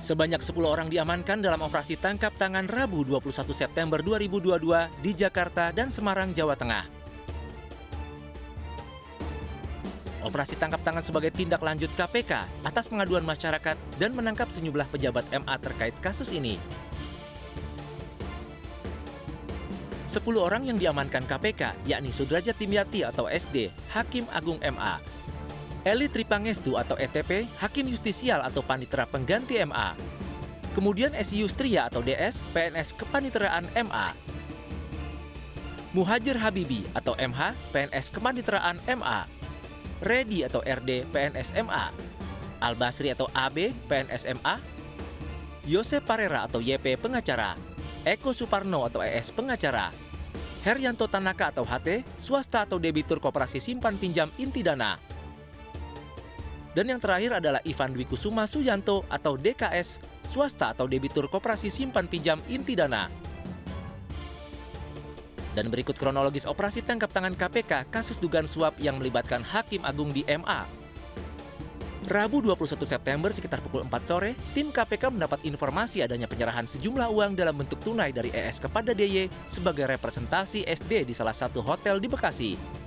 Sebanyak 10 orang diamankan dalam operasi tangkap tangan Rabu 21 September 2022 di Jakarta dan Semarang, Jawa Tengah. Operasi tangkap tangan sebagai tindak lanjut KPK atas pengaduan masyarakat dan menangkap sejumlah pejabat MA terkait kasus ini. 10 orang yang diamankan KPK, yakni Sudrajat Dimyati atau SD, Hakim Agung MA, Eli Tripangestu atau ETP, Hakim Justisial atau Panitera Pengganti MA, kemudian Esi Yustria atau DS, PNS Kepaniteraan MA, Muhajir Habibi atau MH, PNS Kepaniteraan MA, Redi atau RD, PNS MA, Al-Basri atau AB, PNS MA, Yosep Parera atau YP, pengacara, Eko Suparno atau ES, pengacara, Heryanto Tanaka atau HT, swasta atau debitur koperasi simpan pinjam inti dana. Dan yang terakhir adalah Ivan Dwi Kusuma Suyanto atau DKS, swasta atau debitur koperasi simpan pinjam inti dana. Dan berikut kronologis operasi tangkap tangan KPK kasus dugaan suap yang melibatkan Hakim Agung di MA. Rabu 21 September sekitar pukul 4 sore, tim KPK mendapat informasi adanya penyerahan sejumlah uang dalam bentuk tunai dari ES kepada DY sebagai representasi SD di salah satu hotel di Bekasi.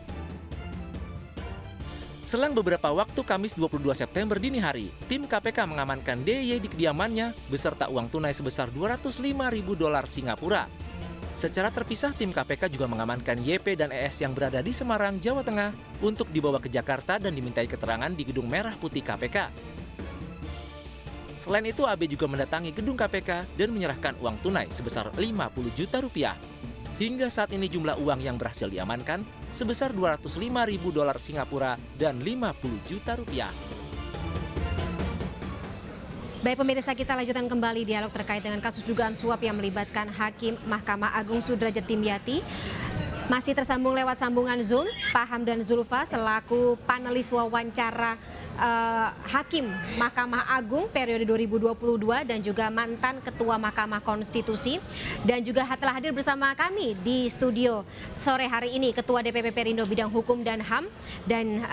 Selang beberapa waktu Kamis 22 September dini hari, tim KPK mengamankan DY di kediamannya beserta uang tunai sebesar $205.000 Singapura. Secara terpisah, tim KPK juga mengamankan YP dan ES yang berada di Semarang, Jawa Tengah untuk dibawa ke Jakarta dan dimintai keterangan di Gedung Merah Putih KPK. Selain itu, AB juga mendatangi gedung KPK dan menyerahkan uang tunai sebesar Rp50 juta. Hingga saat ini jumlah uang yang berhasil diamankan sebesar $205.000 Singapura dan Rp50 juta. Baik pemirsa, kita lanjutkan kembali dialog terkait dengan kasus dugaan suap yang melibatkan Hakim Mahkamah Agung Sudrajat Dimyati. Masih tersambung lewat sambungan Zoom, Pak Hamdan Zulfa selaku panelis wawancara Hakim Mahkamah Agung periode 2022 dan juga mantan Ketua Mahkamah Konstitusi. Dan juga telah hadir bersama kami di studio sore hari ini Ketua DPP Perindo Bidang Hukum dan HAM dan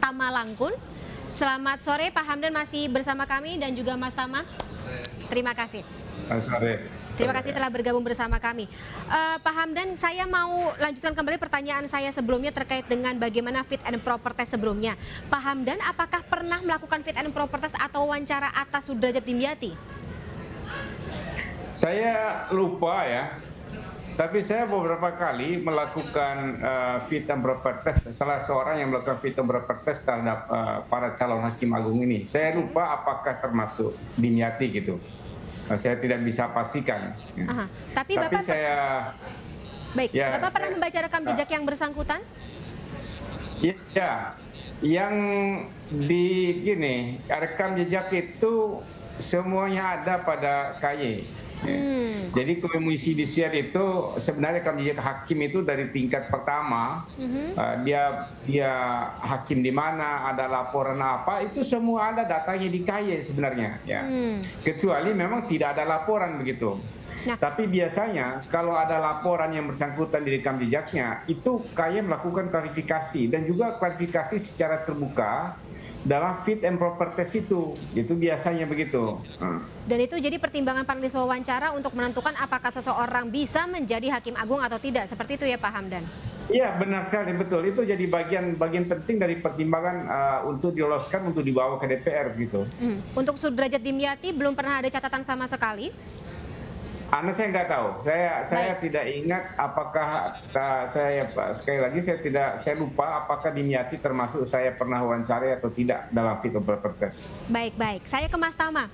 Tama Langkun. Selamat sore Pak Hamdan, masih bersama kami dan juga Mas Tama. Terima kasih. Selamat sore. Terima kasih telah bergabung bersama kami. Pak Hamdan, saya mau lanjutkan kembali pertanyaan saya sebelumnya terkait dengan bagaimana fit and proper test sebelumnya. Pak Hamdan, apakah pernah melakukan fit and proper test atau wawancara atas Sudrajat Dimyati? Saya lupa ya. Tapi saya beberapa kali melakukan fit and proper test, salah seorang yang melakukan fit and proper test terhadap para calon hakim agung ini. Saya lupa apakah termasuk Dimyati gitu. Saya tidak bisa pastikan. Aha. Tapi Bapak baik, ya, Bapak pernah membaca rekam jejak yang bersangkutan? Iya, yang di gini, rekam jejak itu semuanya ada pada KY. Jadi komisi judisial itu sebenarnya rekam jejak hakim itu dari tingkat pertama, dia hakim di mana, ada laporan apa, itu semua ada datanya di KY sebenarnya, ya. Kecuali memang tidak ada laporan begitu. Nah, tapi biasanya kalau ada laporan yang bersangkutan di rekam jejaknya, itu KY melakukan klarifikasi dan juga klarifikasi secara terbuka dalam fit and proper test itu biasanya begitu. Dan itu jadi pertimbangan panelis wawancara untuk menentukan apakah seseorang bisa menjadi hakim agung atau tidak, seperti itu ya Pak Hamdan? Iya benar sekali, betul. Itu jadi bagian penting dari pertimbangan untuk diloloskan untuk dibawa ke DPR gitu. Untuk Sudrajat Dimyati belum pernah ada catatan sama sekali? Saya nggak tahu. Saya tidak ingat apakah sekali lagi saya lupa apakah Dimyati termasuk saya pernah wawancara atau tidak dalam fit and proper test. Baik. Saya ke Mas Tama.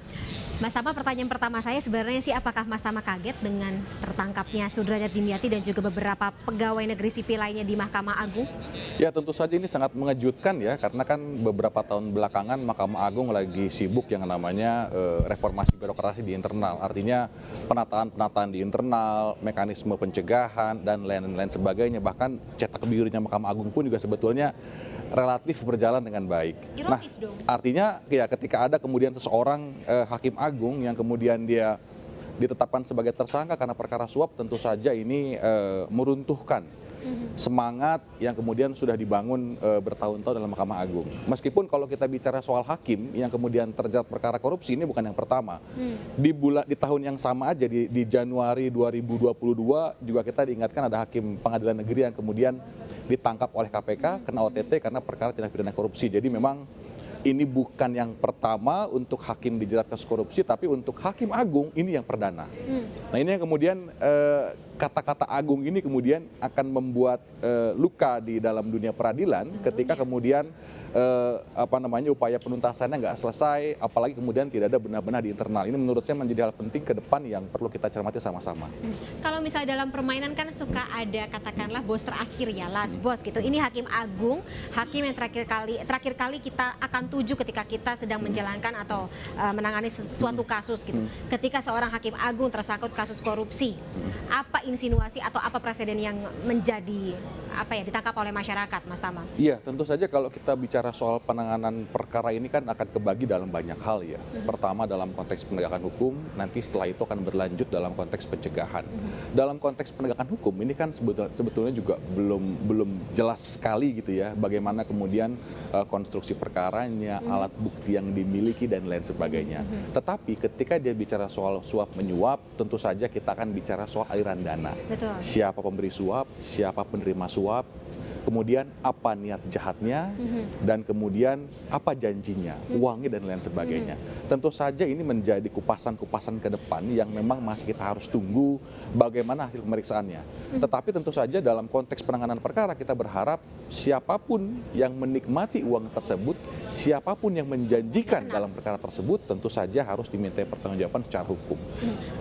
Mas Tama, pertanyaan pertama saya sebenarnya sih, apakah Mas Tama kaget dengan tertangkapnya Sudrajat Dimyati dan juga beberapa pegawai negeri sipil lainnya di Mahkamah Agung? Ya tentu saja ini sangat mengejutkan ya, karena kan beberapa tahun belakangan Mahkamah Agung lagi sibuk yang namanya reformasi birokrasi di internal. Artinya penataan di internal, mekanisme pencegahan dan lain-lain sebagainya. Bahkan cetak birunya Mahkamah Agung pun juga sebetulnya relatif berjalan dengan baik. Ironis dong. Artinya ya ketika ada kemudian seseorang hakim agung yang kemudian dia ditetapkan sebagai tersangka karena perkara suap, tentu saja ini meruntuhkan semangat yang kemudian sudah dibangun bertahun-tahun dalam Mahkamah Agung. Meskipun kalau kita bicara soal hakim yang kemudian terjerat perkara korupsi, ini bukan yang pertama. Di tahun yang sama aja, di Januari 2022 juga kita diingatkan ada hakim pengadilan negeri yang kemudian ditangkap oleh KPK kena OTT karena perkara tindak pidana korupsi. Jadi memang ini bukan yang pertama untuk hakim dijerat kasus korupsi, tapi untuk hakim agung ini yang perdana. Nah ini yang kemudian kata-kata agung ini kemudian akan membuat luka di dalam dunia peradilan ketika kemudian upaya penuntasannya nggak selesai, apalagi kemudian tidak ada benar-benar di internal. Ini menurut saya menjadi hal penting ke depan yang perlu kita cermati sama-sama. Kalau misalnya dalam permainan kan suka ada katakanlah bos terakhir ya, last boss gitu. Ini hakim agung, hakim yang terakhir kali kita akan tuju ketika kita sedang menjalankan atau menangani suatu kasus gitu. Ketika seorang hakim agung tersangkut kasus korupsi, apa insinuasi atau apa presiden yang menjadi ditangkap oleh masyarakat, Mas Tama? Iya, tentu saja kalau kita bicara soal penanganan perkara ini kan akan kebagi dalam banyak hal ya. Pertama dalam konteks penegakan hukum, nanti setelah itu akan berlanjut dalam konteks pencegahan. Dalam konteks penegakan hukum ini kan sebetulnya juga belum jelas sekali gitu ya, bagaimana kemudian konstruksi perkaranya, alat bukti yang dimiliki dan lain sebagainya. Tetapi ketika dia bicara soal suap menyuap, tentu saja kita akan bicara soal aliran dana. Betul. Siapa pemberi suap, siapa penerima suap, kemudian apa niat jahatnya, dan kemudian apa janjinya, uangnya dan lain sebagainya. Tentu saja ini menjadi kupasan-kupasan ke depan yang memang masih kita harus tunggu bagaimana hasil pemeriksaannya. Tetapi tentu saja dalam konteks penanganan perkara kita berharap siapapun yang menikmati uang tersebut, siapapun yang menjanjikan dalam perkara tersebut, tentu saja harus dimintai pertanggungjawaban secara hukum.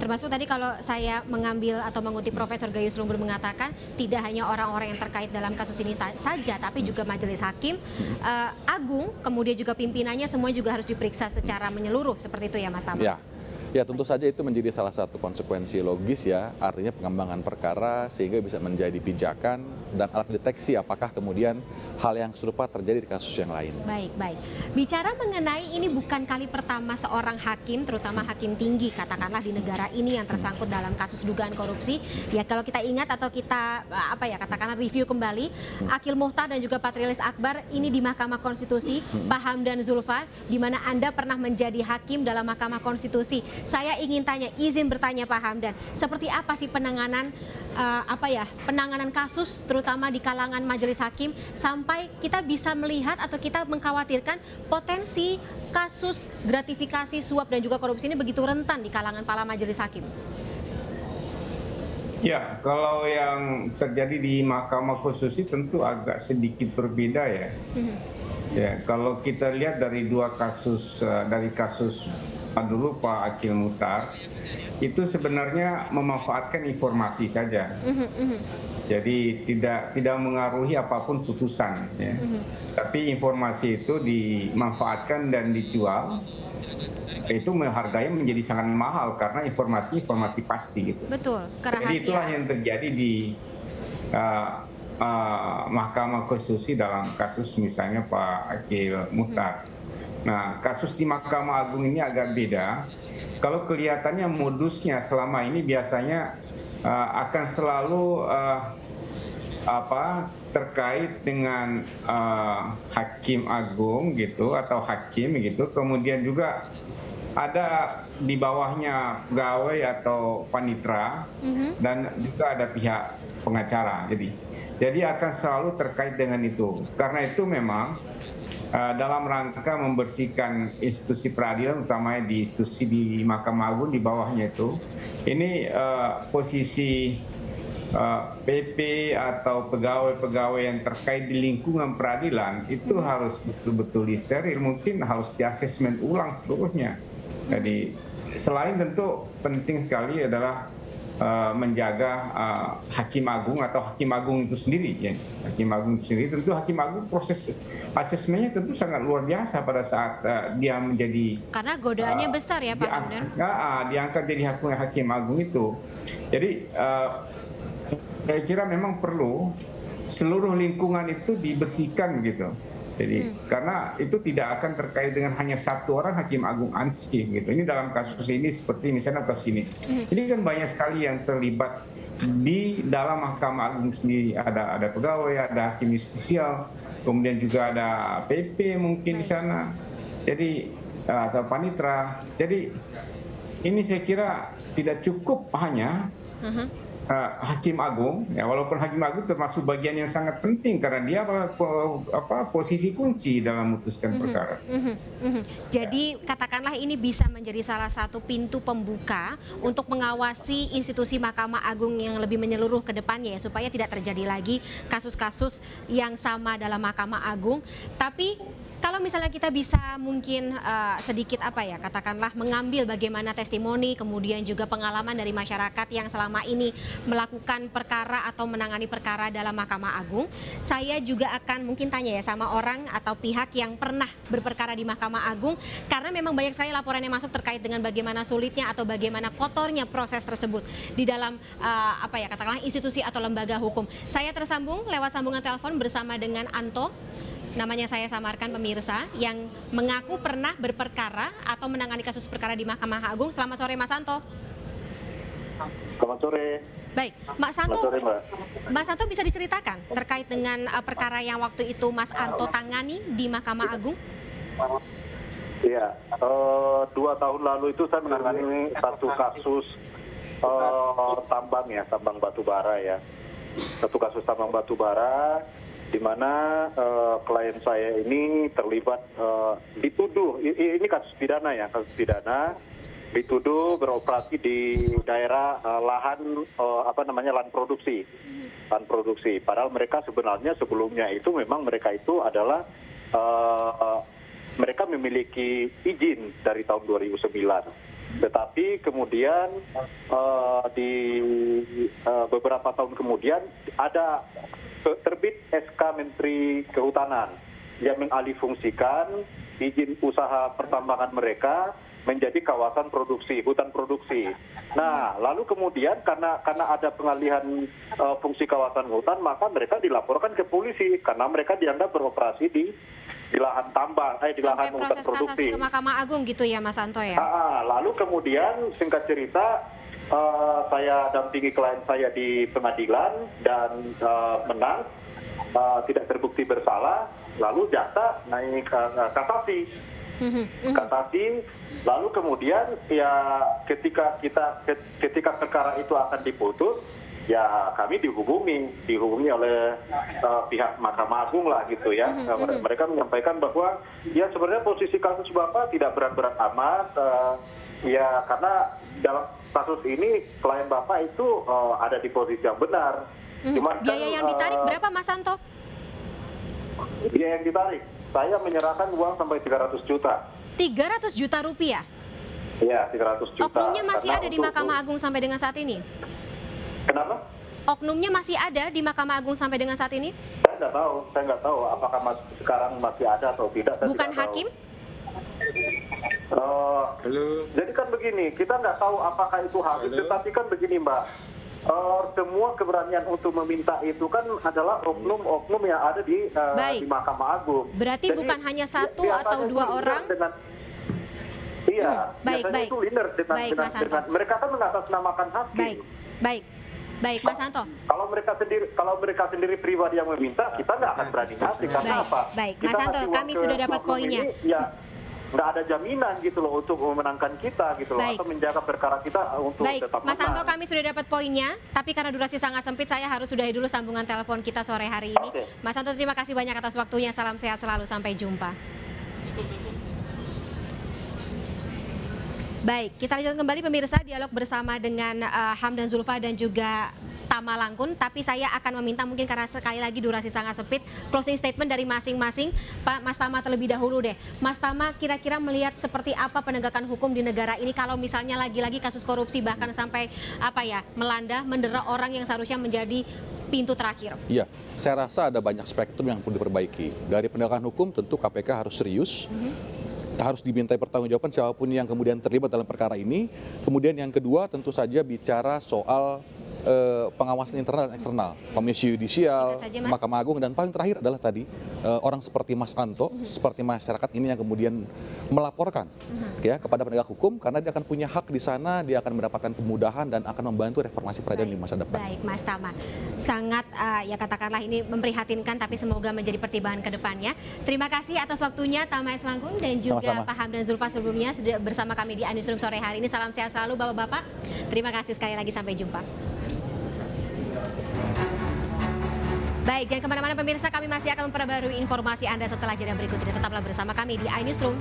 Termasuk tadi kalau saya mengambil atau mengutip Profesor Gayus Lumbur mengatakan tidak hanya orang-orang yang terkait dalam kasus ini saja, tapi juga majelis hakim agung, kemudian juga pimpinannya semua juga harus diperiksa secara menyeluruh, seperti itu ya Mas Tama? Ya tentu saja itu menjadi salah satu konsekuensi logis ya, artinya pengembangan perkara sehingga bisa menjadi pijakan dan alat deteksi apakah kemudian hal yang serupa terjadi di kasus yang lain. Baik. Bicara mengenai ini bukan kali pertama seorang hakim, terutama hakim tinggi katakanlah di negara ini yang tersangkut dalam kasus dugaan korupsi. Ya kalau kita ingat atau kita katakanlah review kembali, Akil Muhtar dan juga Patrialis Akbar ini di Mahkamah Konstitusi, Pak Hamdan Zulfa, di mana Anda pernah menjadi hakim dalam Mahkamah Konstitusi. Saya ingin tanya, izin bertanya Pak Hamdan, seperti apa sih penanganan penanganan kasus terutama di kalangan majelis hakim sampai kita bisa melihat atau kita mengkhawatirkan potensi kasus gratifikasi, suap dan juga korupsi ini begitu rentan di kalangan para majelis hakim? Ya, kalau yang terjadi di Mahkamah Konstitusi tentu agak sedikit berbeda ya. Ya, kalau kita lihat dari dua kasus, dari kasus dulu Pak Akil Muhtar, itu sebenarnya memanfaatkan informasi saja. Jadi tidak mengaruhi apapun putusan. Ya. Tapi informasi itu dimanfaatkan dan dijual, itu harganya menjadi sangat mahal karena informasi pasti gitu. Betul, kerahasiaan. Jadi itulah yang terjadi di Mahkamah Konstitusi dalam kasus misalnya Pak Akil Muhtar. Nah, kasus di Mahkamah Agung ini agak beda. Kalau kelihatannya modusnya selama ini biasanya akan selalu terkait dengan hakim agung gitu atau hakim gitu. Kemudian juga ada di bawahnya pegawai atau panitera dan juga ada pihak pengacara. Jadi akan selalu terkait dengan itu. Karena itu memang dalam rangka membersihkan institusi peradilan, utamanya di institusi di Mahkamah Agung di bawahnya itu, ini posisi PP atau pegawai-pegawai yang terkait di lingkungan peradilan itu harus betul-betul disteril, mungkin harus diasesmen ulang seluruhnya. Jadi selain tentu penting sekali adalah menjaga hakim agung atau hakim agung itu sendiri ya. Hakim agung itu sendiri, tentu hakim agung proses asesmennya tentu sangat luar biasa pada saat dia menjadi, karena godaannya besar ya Pak Hamdan. Diangkat jadi hakim agung itu. Jadi saya kira memang perlu seluruh lingkungan itu dibersihkan gitu. Jadi karena itu tidak akan terkait dengan hanya satu orang Hakim Agung Ansih gitu. Ini dalam kasus ini seperti misalnya kasus ini. Ini kan banyak sekali yang terlibat di dalam Mahkamah Agung sendiri. Ada pegawai, ada hakim justisial, kemudian juga ada PP mungkin di sana. Jadi atau panitra. Jadi ini saya kira tidak cukup hanya Hakim Agung, ya walaupun Hakim Agung termasuk bagian yang sangat penting karena dia posisi kunci dalam memutuskan perkara. Jadi katakanlah ini bisa menjadi salah satu pintu pembuka untuk mengawasi institusi Mahkamah Agung yang lebih menyeluruh ke depannya ya, supaya tidak terjadi lagi kasus-kasus yang sama dalam Mahkamah Agung. Tapi kalau misalnya kita bisa mungkin sedikit katakanlah mengambil bagaimana testimoni kemudian juga pengalaman dari masyarakat yang selama ini melakukan perkara atau menangani perkara dalam Mahkamah Agung, saya juga akan mungkin tanya ya sama orang atau pihak yang pernah berperkara di Mahkamah Agung, karena memang banyak sekali laporan yang masuk terkait dengan bagaimana sulitnya atau bagaimana kotornya proses tersebut di dalam katakanlah institusi atau lembaga hukum. Saya tersambung lewat sambungan telepon bersama dengan Anto. Namanya saya samarkan pemirsa, yang mengaku pernah berperkara atau menangani kasus perkara di Mahkamah Agung. Selamat sore Mas Santo. Selamat sore. Baik, Mas Santo. Selamat sore, Mbak. Mas Santo bisa diceritakan terkait dengan perkara yang waktu itu Mas Anto tangani di Mahkamah Agung? Iya, 2 tahun lalu itu saya menangani satu kasus tambang batu bara ya. Satu kasus tambang batu bara di mana klien saya ini terlibat dituduh, ini kasus pidana ya, kasus pidana dituduh beroperasi di daerah lahan lahan produksi. Padahal mereka sebenarnya sebelumnya itu memang mereka itu adalah mereka memiliki izin dari tahun 2009. Tetapi kemudian di beberapa tahun kemudian ada terbit SK Menteri Kehutanan yang mengalihfungsikan izin usaha pertambangan mereka menjadi kawasan produksi, hutan produksi. Nah, lalu kemudian karena ada pengalihan fungsi kawasan hutan, maka mereka dilaporkan ke polisi karena mereka dianggap beroperasi di lahan tambang, di lahan hutan produksi. Sampai proses kasasi ke Mahkamah Agung gitu ya Mas Anto ya? Lalu kemudian singkat cerita, saya dampingi klien saya di pengadilan dan menang, tidak terbukti bersalah, lalu jaksa naik kasasi. Lalu kemudian ya ketika perkara itu akan diputus, ya kami dihubungi oleh pihak Mahkamah Agung lah gitu ya. Mereka menyampaikan bahwa ya sebenarnya posisi kasus Bapak tidak berat-berat amat, ya karena dalam kasus ini klien Bapak itu ada di posisi yang benar. Biaya yang ditarik berapa Mas Santo? Biaya yang ditarik, saya menyerahkan uang sampai 300 juta. 300 juta rupiah? Iya, 300 juta. Oknumnya masih ada di Mahkamah Agung sampai dengan saat ini? Kenapa? Oknumnya masih ada di Mahkamah Agung sampai dengan saat ini? Saya nggak tahu apakah sekarang masih ada atau tidak. Bukan hakim? Jadi kan begini, kita nggak tahu apakah itu hakim, tetapi kan begini Mbak, semua keberanian untuk meminta itu kan adalah oknum-oknum yang ada di Mahkamah Agung. Berarti jadi, bukan hanya satu atau dua orang? Iya, biasanya itu leader dengan mereka kan mengatasnamakan hakim. Baik, Mas Santo. Kalau mereka sendiri pribadi yang meminta, kita nggak akan berani ngasih. Karena apa? Baik, Mas Santo, kami sudah dapat poinnya. Nggak ada jaminan gitu loh untuk memenangkan kita gitu loh, atau menjaga perkara kita untuk tetap menang. Mas Santo, kami sudah dapat poinnya, tapi karena durasi sangat sempit, saya harus sudahi dulu sambungan telepon kita sore hari ini. Mas Santo, terima kasih banyak atas waktunya. Salam sehat selalu, sampai jumpa. Baik, kita lanjutkan kembali pemirsa dialog bersama dengan Hamdan Zulfa dan juga Tama Langkun, tapi saya akan meminta mungkin karena sekali lagi durasi sangat sempit, closing statement dari masing-masing. Pak Mas Tama terlebih dahulu deh. Mas Tama kira-kira melihat seperti apa penegakan hukum di negara ini kalau misalnya lagi-lagi kasus korupsi bahkan sampai melanda, mendera orang yang seharusnya menjadi pintu terakhir? Iya, saya rasa ada banyak spektrum yang perlu diperbaiki. Dari penegakan hukum tentu KPK harus serius. Harus dimintai pertanggungjawaban siapapun yang kemudian terlibat dalam perkara ini. Kemudian yang kedua tentu saja bicara soal pengawasan internal dan eksternal, Komisi Yudisial, Singkat saja, Mas. Mahkamah Agung, dan paling terakhir adalah tadi orang seperti Mas Anto, seperti masyarakat ini yang kemudian melaporkan ya kepada penegak hukum karena dia akan punya hak di sana, dia akan mendapatkan kemudahan dan akan membantu reformasi peradilan di masa depan. Baik, Mas Tama. Sangat ya katakanlah ini memprihatinkan, tapi semoga menjadi pertimbangan ke depannya. Terima kasih atas waktunya Tama S. Langkun dan juga Sama-sama. Pak Hamdan Zulfa sebelumnya sudah bersama kami di Newsroom sore hari ini. Salam sehat selalu Bapak-Bapak. Terima kasih sekali lagi, sampai jumpa. Baik, jangan kemana-mana pemirsa, kami masih akan memperbarui informasi Anda setelah jeda berikut ini. Tetaplah bersama kami di iNewsroom.